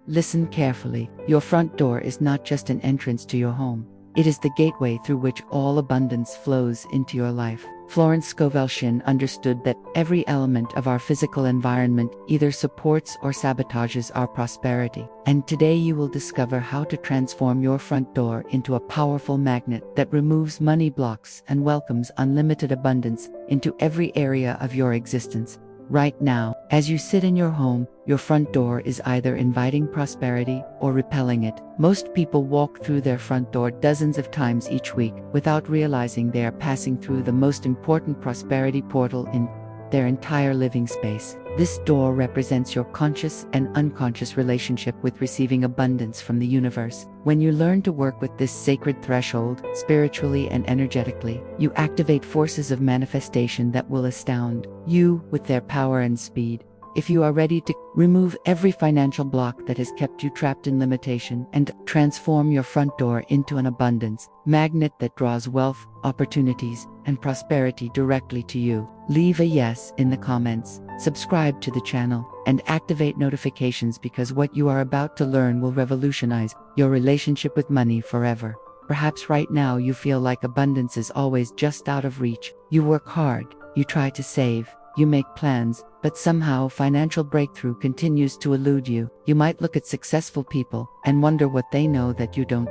Listen carefully. Your front door is not just an entrance to your home. It is the gateway through which all abundance flows into your life. Florence Scovel Shinn understood that every element of our physical environment either supports or sabotages our prosperity. And today you will discover how to transform your front door into a powerful magnet that removes money blocks and welcomes unlimited abundance into every area of your existence. Right now, as you sit in your home, your front door is either inviting prosperity or repelling it. Most people walk through their front door dozens of times each week without realizing they are passing through the most important prosperity portal in their entire living space. This door represents your conscious and unconscious relationship with receiving abundance from the universe. When you learn to work with this sacred threshold, spiritually and energetically, you activate forces of manifestation that will astound you with their power and speed. If you are ready to remove every financial block that has kept you trapped in limitation and transform your front door into an abundance magnet that draws wealth, opportunities, and prosperity directly to you, leave a yes in the comments, subscribe to the channel, and activate notifications because what you are about to learn will revolutionize your relationship with money forever. Perhaps right now you feel like abundance is always just out of reach. You work hard, you try to save, you make plans, but somehow financial breakthrough continues to elude you. You might look at successful people and wonder what they know that you don't.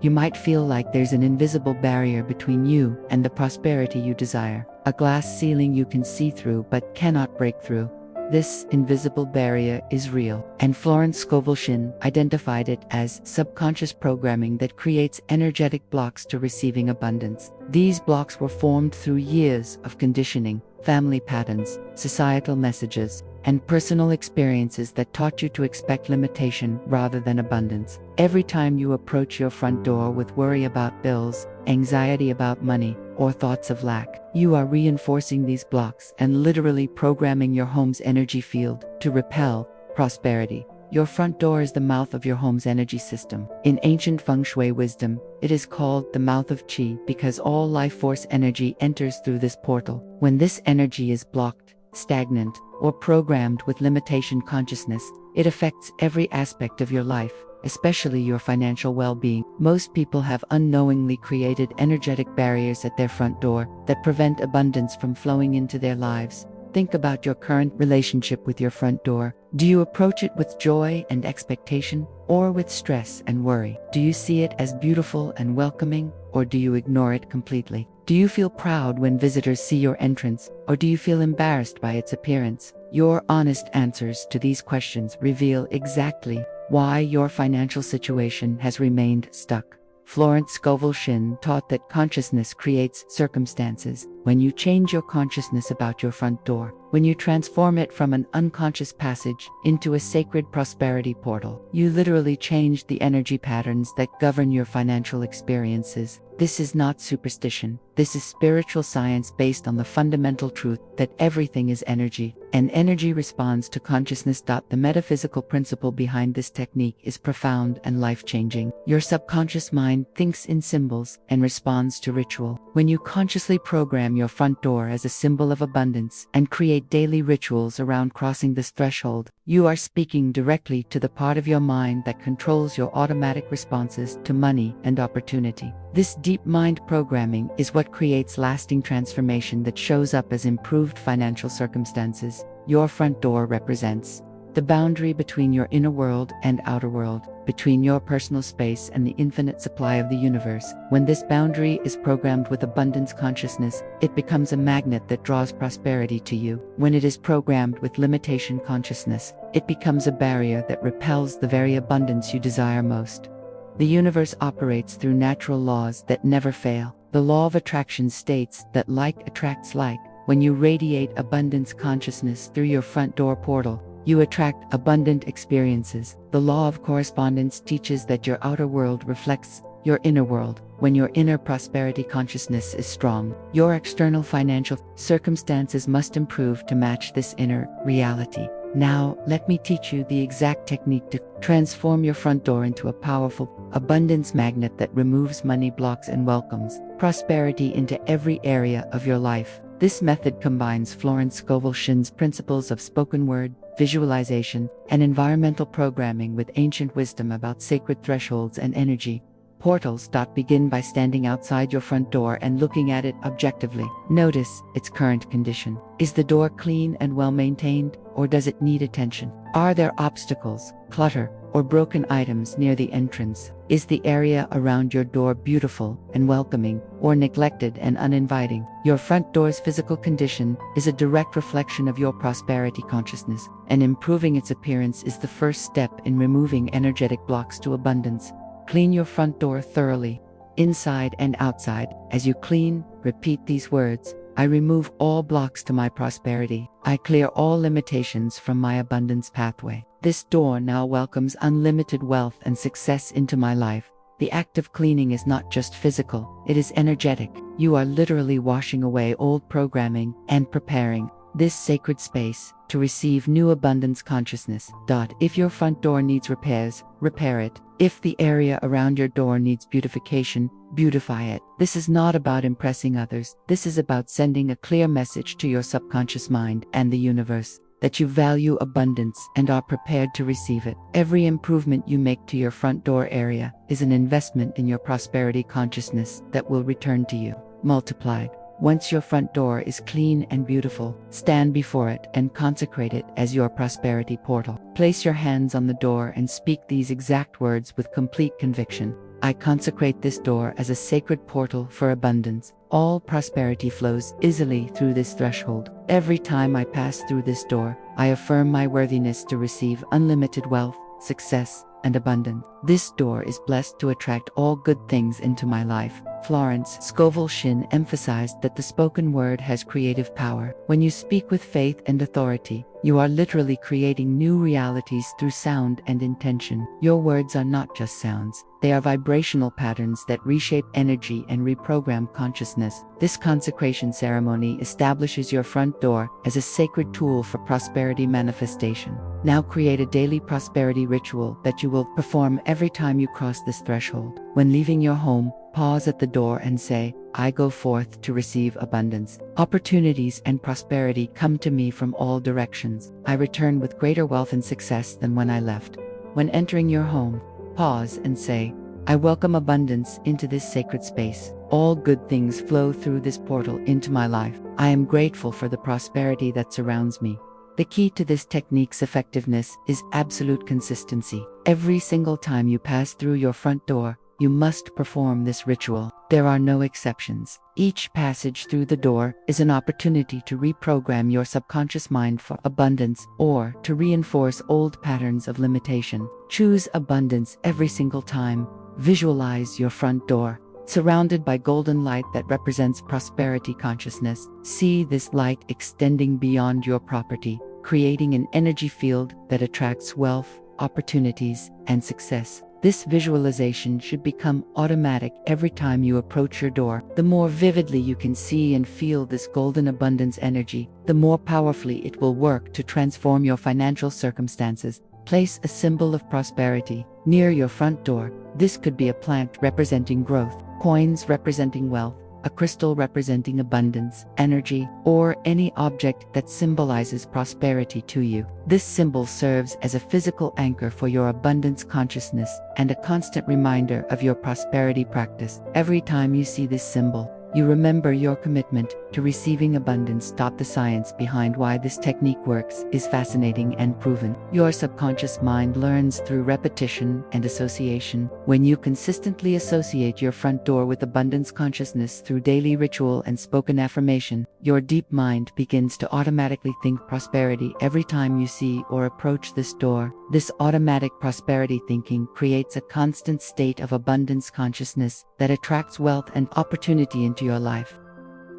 You might feel like there's an invisible barrier between you and the prosperity you desire, a glass ceiling you can see through but cannot break through. This invisible barrier is real, and Florence Scovel Shinn identified it as subconscious programming that creates energetic blocks to receiving abundance. These blocks were formed through years of conditioning, family patterns, societal messages, and personal experiences that taught you to expect limitation rather than abundance. Every time you approach your front door with worry about bills, anxiety about money, or thoughts of lack, you are reinforcing these blocks and literally programming your home's energy field to repel prosperity. Your front door is the mouth of your home's energy system. In ancient feng shui wisdom, it is called the mouth of qi because all life force energy enters through this portal. When this energy is blocked, stagnant, or programmed with limitation consciousness, it affects every aspect of your life, especially your financial well-being. Most people have unknowingly created energetic barriers at their front door that prevent abundance from flowing into their lives. Think about your current relationship with your front door. Do you approach it with joy and expectation, or with stress and worry? Do you see it as beautiful and welcoming, or do you ignore it completely? Do you feel proud when visitors see your entrance, or do you feel embarrassed by its appearance? Your honest answers to these questions reveal exactly why your financial situation has remained stuck. Florence Scovel Shinn taught that consciousness creates circumstances. When you change your consciousness about your front door, when you transform it from an unconscious passage into a sacred prosperity portal, you literally change the energy patterns that govern your financial experiences. This is not superstition. This is spiritual science based on the fundamental truth that everything is energy, and energy responds to consciousness. The metaphysical principle behind this technique is profound and life-changing. Your subconscious mind thinks in symbols and responds to ritual. When you consciously program your front door as a symbol of abundance and create daily rituals around crossing this threshold, you are speaking directly to the part of your mind that controls your automatic responses to money and opportunity. This deep mind programming is what creates lasting transformation that shows up as improved financial circumstances. Your front door represents the boundary between your inner world and outer world, between your personal space and the infinite supply of the universe. When this boundary is programmed with abundance consciousness, it becomes a magnet that draws prosperity to you. When it is programmed with limitation consciousness, it becomes a barrier that repels the very abundance you desire most. The universe operates through natural laws that never fail. The law of attraction states that like attracts like. When you radiate abundance consciousness through your front door portal, you attract abundant experiences. The law of correspondence teaches that your outer world reflects your inner world. When your inner prosperity consciousness is strong, your external financial circumstances must improve to match this inner reality. Now, let me teach you the exact technique to transform your front door into a powerful abundance magnet that removes money blocks and welcomes prosperity into every area of your life. This method combines Florence Scovel Shinn's principles of spoken word, visualization, and environmental programming with ancient wisdom about sacred thresholds and energy portals. Begin by standing outside your front door and looking at it objectively. Notice its current condition. Is the door clean and well maintained, or does it need attention? Are there obstacles, clutter, or broken items near the entrance? Is the area around your door beautiful and welcoming, or neglected and uninviting? Your front door's physical condition is a direct reflection of your prosperity consciousness, and improving its appearance is the first step in removing energetic blocks to abundance. Clean your front door thoroughly, inside and outside. As you clean, repeat these words: I remove all blocks to my prosperity. I clear all limitations from my abundance pathway. This door now welcomes unlimited wealth and success into my life. The act of cleaning is not just physical, it is energetic. You are literally washing away old programming and preparing this sacred space to receive new abundance consciousness. If your front door needs repairs, repair it. If the area around your door needs beautification, beautify it. This is not about impressing others. This is about sending a clear message to your subconscious mind and the universe that you value abundance and are prepared to receive it. Every improvement you make to your front door area is an investment in your prosperity consciousness that will return to you multiplied. Once your front door is clean and beautiful, stand before it and consecrate it as your prosperity portal. Place your hands on the door and speak these exact words with complete conviction. I consecrate this door as a sacred portal for abundance. All prosperity flows easily through this threshold. Every time I pass through this door, I affirm my worthiness to receive unlimited wealth, success, and abundance. This door is blessed to attract all good things into my life. Florence Scovel Shinn emphasized that the spoken word has creative power. When you speak with faith and authority, you are literally creating new realities through sound and intention. Your words are not just sounds, they are vibrational patterns that reshape energy and reprogram consciousness. This consecration ceremony establishes your front door as a sacred tool for prosperity manifestation. Now create a daily prosperity ritual that you will perform every time you cross this threshold. When leaving your home, pause at the door and say, I go forth to receive abundance. Opportunities and prosperity come to me from all directions. I return with greater wealth and success than when I left. When entering your home, pause and say, I welcome abundance into this sacred space. All good things flow through this portal into my life. I am grateful for the prosperity that surrounds me. The key to this technique's effectiveness is absolute consistency. Every single time you pass through your front door, you must perform this ritual. There are no exceptions. Each passage through the door is an opportunity to reprogram your subconscious mind for abundance or to reinforce old patterns of limitation. Choose abundance every single time. Visualize your front door surrounded by golden light that represents prosperity consciousness. See this light extending beyond your property, creating an energy field that attracts wealth, opportunities, and success. This visualization should become automatic every time you approach your door. The more vividly you can see and feel this golden abundance energy, the more powerfully it will work to transform your financial circumstances. Place a symbol of prosperity near your front door. This could be a plant representing growth, coins representing wealth, a crystal representing abundance, energy, or any object that symbolizes prosperity to you. This symbol serves as a physical anchor for your abundance consciousness and a constant reminder of your prosperity practice. Every time you see this symbol, you remember your commitment to receiving abundance. The science behind why this technique works is fascinating and proven. Your subconscious mind learns through repetition and association. When you consistently associate your front door with abundance consciousness through daily ritual and spoken affirmation, your deep mind begins to automatically think prosperity every time you see or approach this door. This automatic prosperity thinking creates a constant state of abundance consciousness that attracts wealth and opportunity into your life.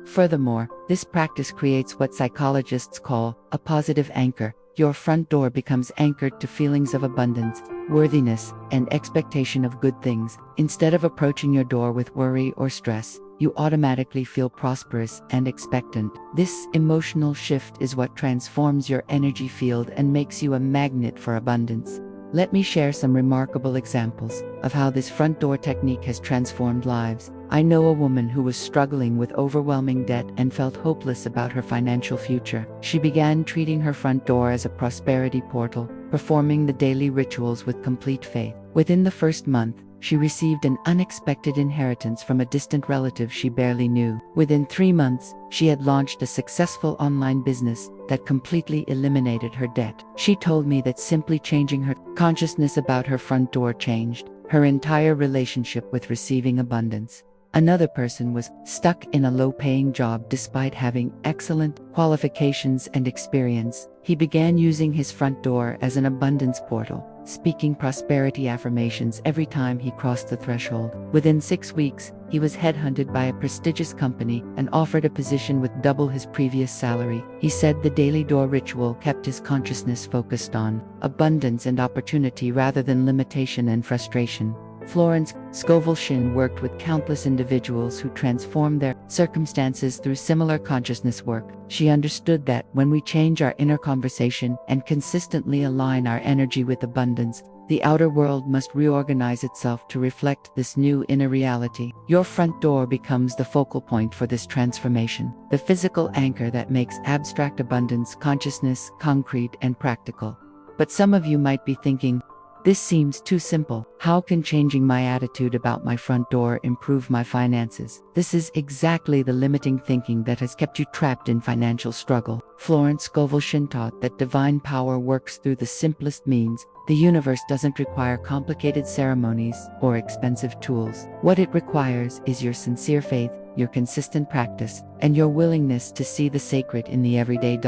Furthermore, this practice creates what psychologists call a positive anchor. Your front door becomes anchored to feelings of abundance, worthiness, and expectation of good things. Instead of approaching your door with worry or stress, you automatically feel prosperous and expectant. This emotional shift is what transforms your energy field and makes you a magnet for abundance. Let me share some remarkable examples of how this front door technique has transformed lives. I know a woman who was struggling with overwhelming debt and felt hopeless about her financial future. She began treating her front door as a prosperity portal, performing the daily rituals with complete faith. Within the first month, she received an unexpected inheritance from a distant relative she barely knew. Within 3 months, she had launched a successful online business that completely eliminated her debt. She told me that simply changing her consciousness about her front door changed her entire relationship with receiving abundance. Another person was stuck in a low-paying job despite having excellent qualifications and experience. He began using his front door as an abundance portal, speaking prosperity affirmations every time he crossed the threshold. Within 6 weeks, he was headhunted by a prestigious company and offered a position with double his previous salary. He said the daily door ritual kept his consciousness focused on abundance and opportunity rather than limitation and frustration. Florence Scovel worked with countless individuals who transformed their circumstances through similar consciousness work. She understood that when we change our inner conversation and consistently align our energy with abundance, the outer world must reorganize itself to reflect this new inner reality. Your front door becomes the focal point for this transformation, the physical anchor that makes abstract abundance consciousness concrete and practical. But some of you might be thinking, this seems too simple. How can changing my attitude about my front door improve my finances? This is exactly the limiting thinking that has kept you trapped in financial struggle. Florence Scovel taught that divine power works through the simplest means. The universe doesn't require complicated ceremonies or expensive tools. What it requires is your sincere faith, your consistent practice, and your willingness to see the sacred in the everyday.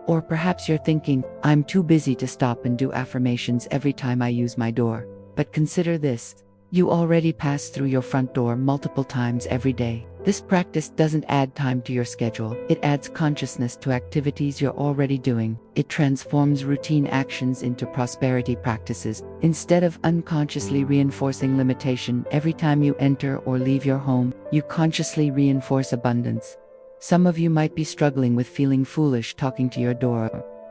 Or perhaps you're thinking, I'm too busy to stop and do affirmations every time I use my door. But consider this. You already pass through your front door multiple times every day. This practice doesn't add time to your schedule. It adds consciousness to activities you're already doing. It transforms routine actions into prosperity practices. Instead of unconsciously reinforcing limitation every time you enter or leave your home, you consciously reinforce abundance. Some of you might be struggling with feeling foolish talking to your door,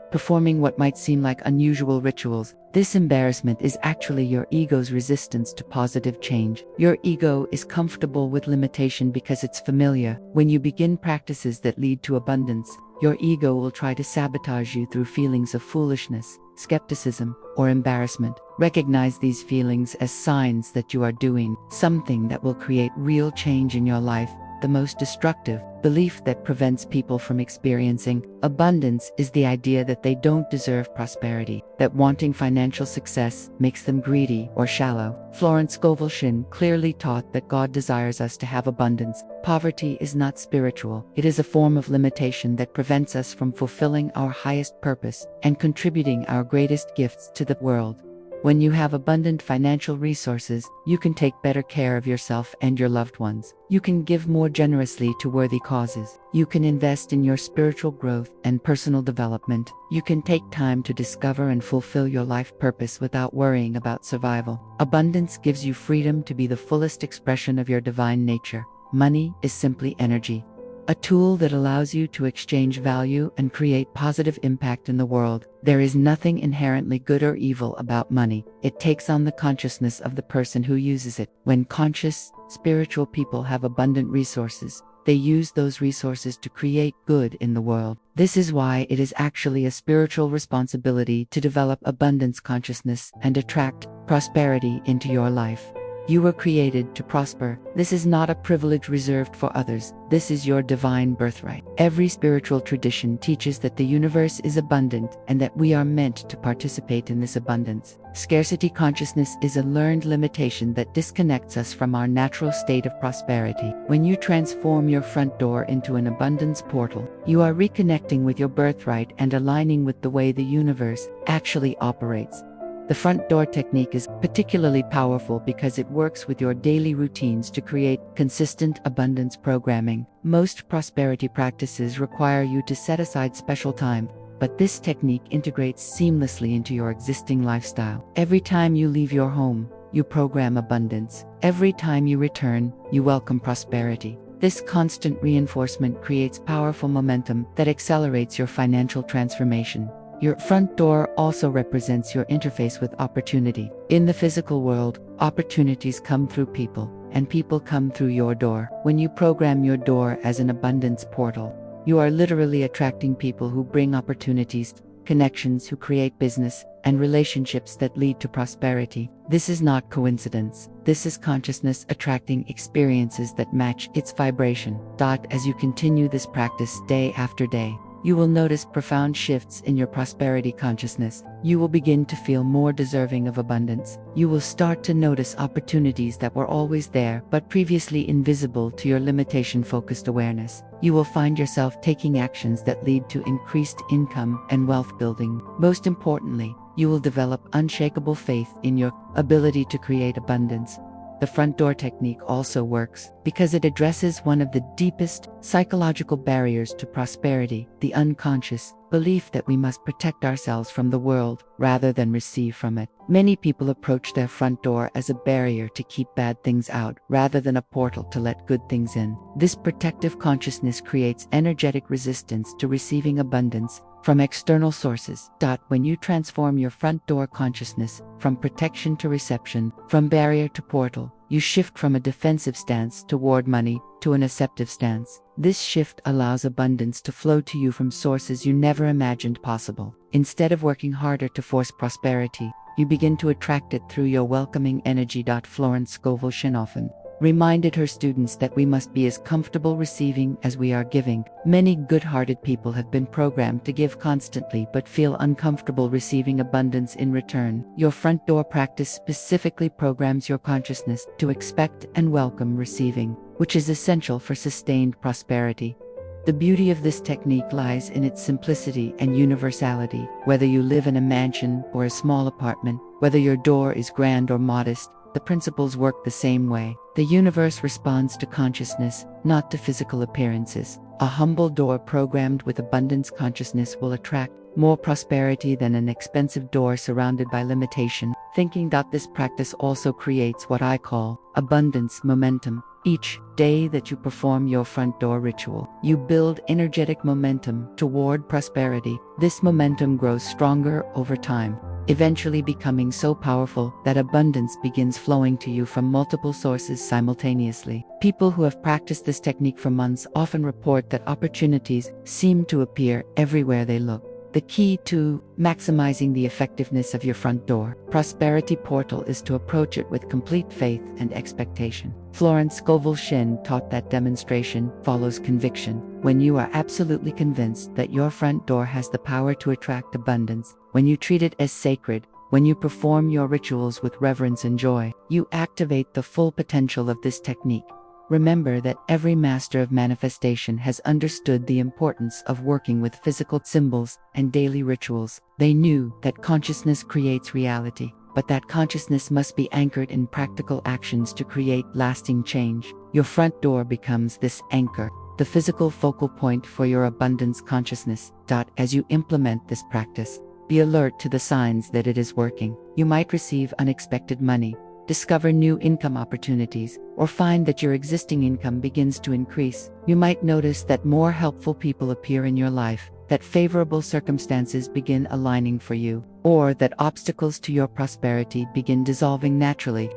performing what might seem like unusual rituals. This embarrassment is actually your ego's resistance to positive change. Your ego is comfortable with limitation because it's familiar. When you begin practices that lead to abundance, your ego will try to sabotage you through feelings of foolishness, skepticism, or embarrassment. Recognize these feelings as signs that you are doing something that will create real change in your life. The most destructive belief that prevents people from experiencing abundance is the idea that they don't deserve prosperity, that wanting financial success makes them greedy or shallow. Florence Scovel clearly taught that God desires us to have abundance. Poverty is not spiritual. It is a form of limitation that prevents us from fulfilling our highest purpose and contributing our greatest gifts to the world. When you have abundant financial resources, you can take better care of yourself and your loved ones. You can give more generously to worthy causes. You can invest in your spiritual growth and personal development. You can take time to discover and fulfill your life purpose without worrying about survival. Abundance gives you freedom to be the fullest expression of your divine nature. Money is simply energy, a tool that allows you to exchange value and create positive impact in the world. There is nothing inherently good or evil about money. It takes on the consciousness of the person who uses it. When conscious, spiritual people have abundant resources, they use those resources to create good in the world. This is why it is actually a spiritual responsibility to develop abundance consciousness and attract prosperity into your life. You were created to prosper. This is not a privilege reserved for others. This is your divine birthright. Every spiritual tradition teaches that the universe is abundant and that we are meant to participate in this abundance. Scarcity consciousness is a learned limitation that disconnects us from our natural state of prosperity. When you transform your front door into an abundance portal, you are reconnecting with your birthright and aligning with the way the universe actually operates. The front door technique is particularly powerful because it works with your daily routines to create consistent abundance programming. Most prosperity practices require you to set aside special time, but this technique integrates seamlessly into your existing lifestyle. Every time you leave your home, you program abundance. Every time you return, you welcome prosperity. This constant reinforcement creates powerful momentum that accelerates your financial transformation. Your front door also represents your interface with opportunity. In the physical world, opportunities come through people, and people come through your door. When you program your door as an abundance portal, you are literally attracting people who bring opportunities, connections who create business, and relationships that lead to prosperity. This is not coincidence. This is consciousness attracting experiences that match its vibration. As you continue this practice day after day, you will notice profound shifts in your prosperity consciousness. You will begin to feel more deserving of abundance. You will start to notice opportunities that were always there but previously invisible to your limitation-focused awareness. You will find yourself taking actions that lead to increased income and wealth building. Most importantly, you will develop unshakable faith in your ability to create abundance. The front door technique also works because it addresses one of the deepest psychological barriers to prosperity, the unconscious belief that we must protect ourselves from the world rather than receive from it. Many people approach their front door as a barrier to keep bad things out rather than a portal to let good things in. This protective consciousness creates energetic resistance to receiving abundance from external sources. When you transform your front door consciousness from protection to reception, from barrier to portal, you shift from a defensive stance toward money to an acceptive stance. This shift allows abundance to flow to you from sources you never imagined possible. Instead of working harder to force prosperity, you begin to attract it through your welcoming energy. Florence Scovel often reminded her students that we must be as comfortable receiving as we are giving. Many good-hearted people have been programmed to give constantly but feel uncomfortable receiving abundance in return. Your front door practice specifically programs your consciousness to expect and welcome receiving, which is essential for sustained prosperity. The beauty of this technique lies in its simplicity and universality. Whether you live in a mansion or a small apartment, whether your door is grand or modest, the principles work the same way. The universe responds to consciousness, not to physical appearances. A humble door programmed with abundance consciousness will attract more prosperity than an expensive door surrounded by limitation. Thinking. This practice also creates what I call abundance momentum. Each day that you perform your front door ritual, you build energetic momentum toward prosperity. This momentum grows stronger over time, eventually becoming so powerful that abundance begins flowing to you from multiple sources simultaneously. People who have practiced this technique for months often report that opportunities seem to appear everywhere they look. The key to maximizing the effectiveness of your front door prosperity portal is to approach it with complete faith and expectation. Florence Scovel taught that demonstration follows conviction. When you are absolutely convinced that your front door has the power to attract abundance, when you treat it as sacred, when you perform your rituals with reverence and joy, you activate the full potential of this technique. Remember that every master of manifestation has understood the importance of working with physical symbols and daily rituals. They knew that consciousness creates reality, but that consciousness must be anchored in practical actions to create lasting change. Your front door becomes this anchor, the physical focal point for your abundance consciousness. As you implement this practice, be alert to the signs that it is working. You might receive unexpected money, discover new income opportunities, or find that your existing income begins to increase. You might notice that more helpful people appear in your life, that favorable circumstances begin aligning for you, or that obstacles to your prosperity begin dissolving naturally.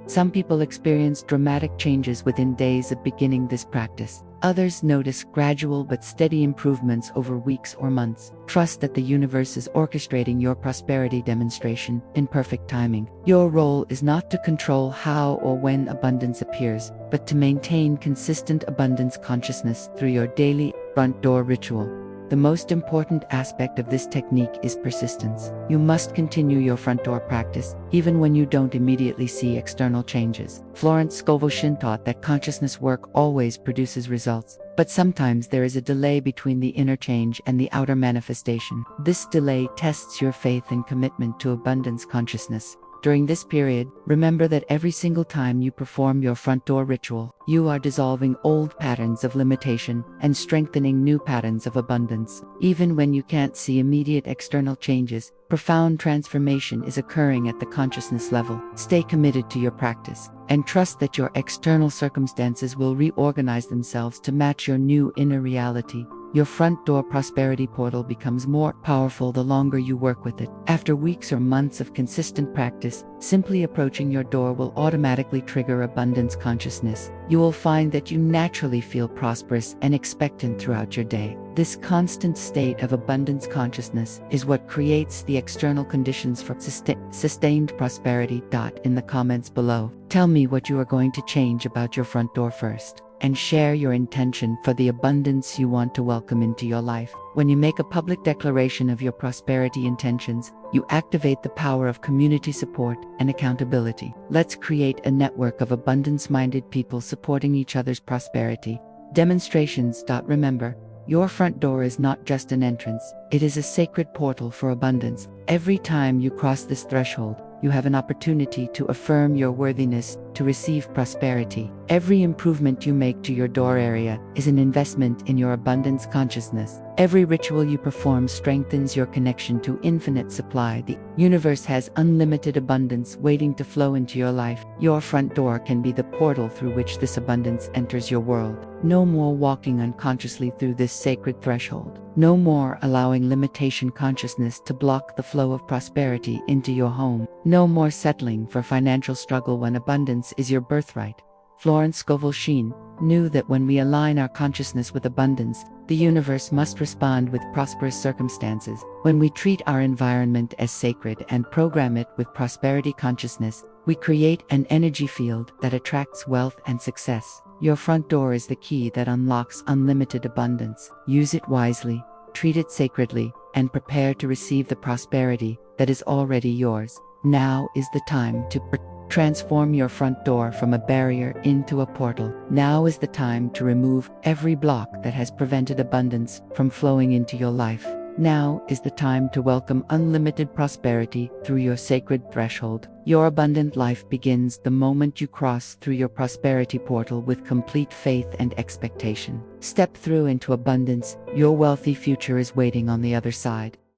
Some people experience dramatic changes within days of beginning this practice. Others notice gradual but steady improvements over weeks or months. Trust that the universe is orchestrating your prosperity demonstration in perfect timing. Your role is not to control how or when abundance appears, but to maintain consistent abundance consciousness through your daily front door ritual. The most important aspect of this technique is persistence. You must continue your front door practice, even when you don't immediately see external changes. Florence Scovel taught that consciousness work always produces results, but sometimes there is a delay between the inner change and the outer manifestation. This delay tests your faith and commitment to abundance consciousness. During this period, remember that every single time you perform your front door ritual, you are dissolving old patterns of limitation and strengthening new patterns of abundance. Even when you can't see immediate external changes, profound transformation is occurring at the consciousness level. Stay committed to your practice, and trust that your external circumstances will reorganize themselves to match your new inner reality. Your front door prosperity portal becomes more powerful the longer you work with it. After weeks or months of consistent practice, simply approaching your door will automatically trigger abundance consciousness. You will find that you naturally feel prosperous and expectant throughout your day. This constant state of abundance consciousness is what creates the external conditions for sustained prosperity. In the comments below, tell me what you are going to change about your front door first, and share your intention for the abundance you want to welcome into your life. When you make a public declaration of your prosperity intentions, you activate the power of community support and accountability. Let's create a network of abundance-minded people supporting each other's prosperity demonstrations. Remember, your front door is not just an entrance, it is a sacred portal for abundance. Every time you cross this threshold, you have an opportunity to affirm your worthiness to receive prosperity. Every improvement you make to your door area is an investment in your abundance consciousness. Every ritual you perform strengthens your connection to infinite supply. The universe has unlimited abundance waiting to flow into your life. Your front door can be the portal through which this abundance enters your world. No more walking unconsciously through this sacred threshold. No more allowing limitation consciousness to block the flow of prosperity into your home. No more settling for financial struggle when abundance is your birthright. Florence Scovel Sheen knew that when we align our consciousness with abundance, the universe must respond with prosperous circumstances. When we treat our environment as sacred and program it with prosperity consciousness, we create an energy field that attracts wealth and success. Your front door is the key that unlocks unlimited abundance. Use it wisely, treat it sacredly, and prepare to receive the prosperity that is already yours. Now is the time to transform your front door from a barrier into a portal. Now is the time to remove every block that has prevented abundance from flowing into your life. Now is the time to welcome unlimited prosperity through your sacred threshold. Your abundant life begins the moment you cross through your prosperity portal with complete faith and expectation. Step through into abundance. Your wealthy future is waiting on the other side.